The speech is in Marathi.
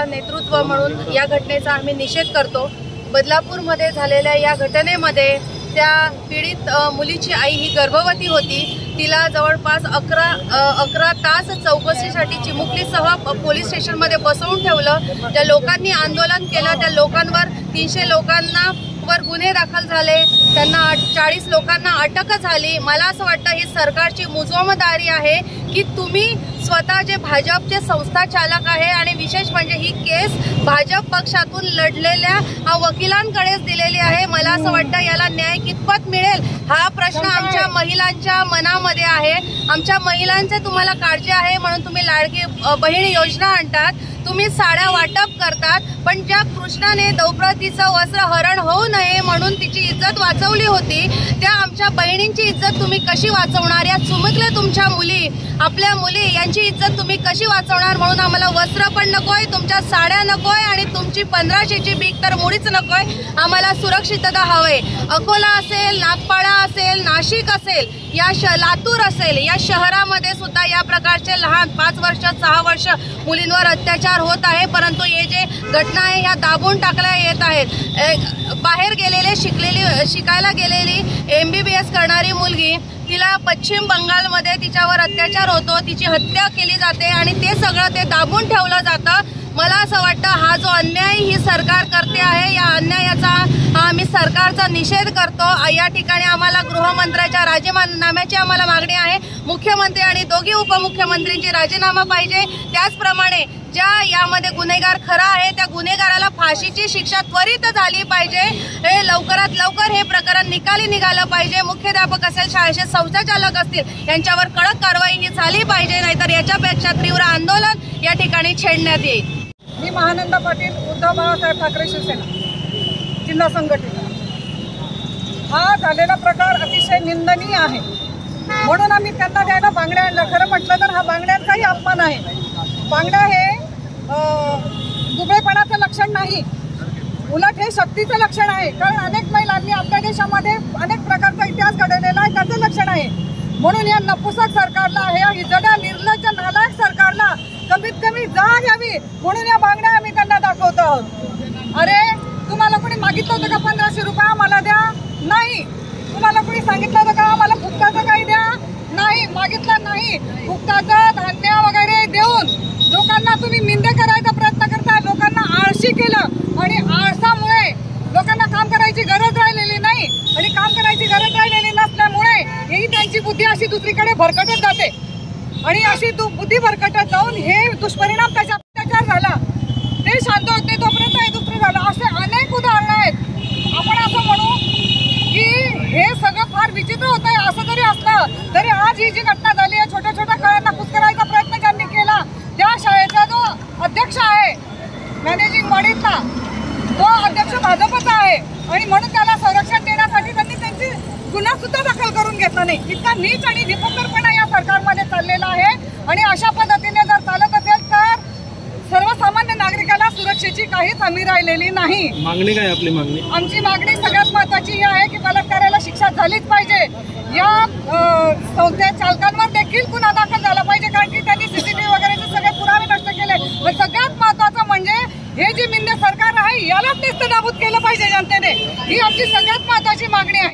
संघटनेचा नेतृत्व म्हणून या घटनेचा आम्ही निषेध करतो। बदलापूरमध्ये झालेल्या या घटनेमध्ये त्या पीडित मुलीची आई ही गर्भवती होती। तिला जवळपास 11 तास चौकशीसाठी चिमुकलीसह पोलीस स्टेशनमध्ये बसवून ठेवलं। त्या लोकांनी आंदोलन केलं, त्या लोकांवर 300 लोकांवर गुन्हे दाखल झाले, त्यांना 40 लोकांना अटक झाली। मला असं वाटतं ही सरकारची मुजोमदारी आहे की तुम्ही स्वतः जे भाजपचे संस्था चालक आहे आणि विशेष म्हणजे ही केस भाजप पक्षातून लढलेल्या वकिलांकडेच दिलेली आहे। मला असं वाटतं याला न्याय कितपत मिळेल हा प्रश्न आमच्या महिलांच्या मनामध्ये आहे। आमच्या महिलांचे तुम्हाला काळजी आहे म्हणून तुम्ही लाडकी बहीण योजना आणतात, तुम्ही साड्या वाटप करतात, पण ज्या कृष्णाने द्रौपदीचं वस्त्र हरण होऊ नये म्हणून तिची इज्जत वाचवली होती, त्या आमच्या बहिणींची इज्जत तुम्ही कशी वाचवणार? या चुमुकल्या तुमच्या मुली, आपल्या मुली यांची इज्जत तुम्ही कशी वाचवणार? म्हणून आम्हाला वस्त्र पण नकोय, तुमच्या साड्या नकोय आणि तुमची 1500ची भीक तर मुळीच नकोय। आम्हाला सुरक्षितता हवे। अकोला असेल, नागपाडा असेल, नाशिक असेल, लातूर असेल, या शहरामध्ये सुद्धा या प्रकारचे लहान 5 वर्ष 6 वर्ष मुलींवर अत्याचार होत आहे। परंतु हे जे घटना आहे ह्या दाबून टाकल्या येत आहेत। बाहेर गेलेले शिकायला गेलेली MBBS करणारी मुलगी, तिला पश्चिम बंगालमध्ये तिच्यावर अत्याचार होतो, तिची हत्या केली जाते आणि ते सगळं ते दाबून ठेवलं जातं। मला असं वाटतं हा जो अन्याय ही सरकार करते आहे, या अन्यायाचा आम्ही सरकारचा निषेध करतो। या ठिकाणी आम्हाला गृहमंत्र्याच्या राजीनाम्याची आम्हाला मागणी आहे। मुख्यमंत्री आणि दोघी उपमुख्यमंत्र्यांची राजीनामा पाहिजे। त्याचप्रमाणे ज्या यामध्ये गुन्हेगार खरा आहे त्या गुन्हेगाराला फाशीची शिक्षा त्वरित झाली पाहिजे। हे लवकरात लवकर हे प्रकरण निकाली निघालं पाहिजे। मुख्याध्यापक असेल, शाळेचे संचालक असतील, यांच्यावर कडक कारवाई ही झाली पाहिजे, नाहीतर याच्यापेक्षा तीव्र आंदोलन या ठिकाणी छेडण्यात येईल। मी महानंदा पाटील, उद्धव बाळासाहेब ठाकरे शिवसेना जिल्हा संघटना। हा झालेला प्रकार अतिशय निंदनीय आहे, म्हणून आम्ही त्यांना द्यायला बांगड्या आणल्या। खरं म्हटलं तर हा बांगड्यांचाही अपमान आहे। बांगड्या हे दुबळेपणाचं लक्षण नाही, उलट हे शक्तीचं लक्षण आहे। कारण अनेक महिलांनी आपल्या देशामध्ये अनेक प्रकारचा इतिहास घडवलेला आहे, त्याचं लक्षण आहे। म्हणून या नपुसक सरकारला, ह्या हिजड्या निर्लज्ज नालायक सरकारला कमीत कमी जाग यावी म्हणून या बांगड्या आम्ही त्यांना दाखवतो आहोत। अरे तुम्हाला कोणी मागितलं होतं का 1500 रुपये आम्हाला द्या? नाही। तुम्हाला कोणी सांगितलं होतं का आम्हाला फुकटाचं काही द्या? नाही, मागितलं नाही। फुकटाचं धान्य वगैरे देऊन लोकांना तुम्ही मिंदे करायचा प्रयत्न करता, लोकांना आळशी केलं आणि आळसामुळे लोकांना काम करायची गरज राहिलेली नाही आणि काम करायची गरज राहिलेली नसल्यामुळे ही त्यांची बुद्धी अशी दुसरीकडे भरकटत जाते आणि अशी बुद्धी भरकटत जाऊन हे दुष्परिणाम त्याचा अत्याचार झाला, ते शांत होत नाही तोपर्यंत हे दुसरं झालं। असे अनेक उदाहरणं आहेत। आपण असं म्हणू की हे सगळं फार विचित्र होत आहे। असं जरी असलं तरी आज ही जी घटना झाली आहे, छोट्या छोट्या कळ्यांना कुस्करायचा प्रयत्न ज्यांनी केला, त्या शाळेचा जो अध्यक्ष आहे मॅनेजिंग बॉडीचा, तो अध्यक्ष भाजपचा आहे आणि म्हणून त्याला संरक्षण देण्यासाठी त्यांनी त्यांची गुन्हा सुद्धा दाखल करून घेतला नाही। इतका नीच आणि निपक्करपणा या सरकारमध्ये चाललेला आहे आणि अशा पद्धतीने जर चालत असेल तर सर्वसामान्य नागरिकाला सुरक्षेची काहीच हमी राहिलेली नाही। मागणी काय आपली? मागणी आमची मागणी सगळ्यात महत्त्वाची ही आहे की बलात्काराला शिक्षा झालीच पाहिजे। या संस्थे चालकांवर देखील गुन्हा दाखल झाला पाहिजे, कारण की त्यांनी CCTV वगैरेचे सगळे पुरावे नष्ट केले। पण सगळ्यात महत्त्वाचं म्हणजे हे जे मिंदे सरकार आहे यालाच नेस्तनाबूत केलं पाहिजे जनतेने, ही आमची सगळ्यात महत्त्वाची मागणी आहे।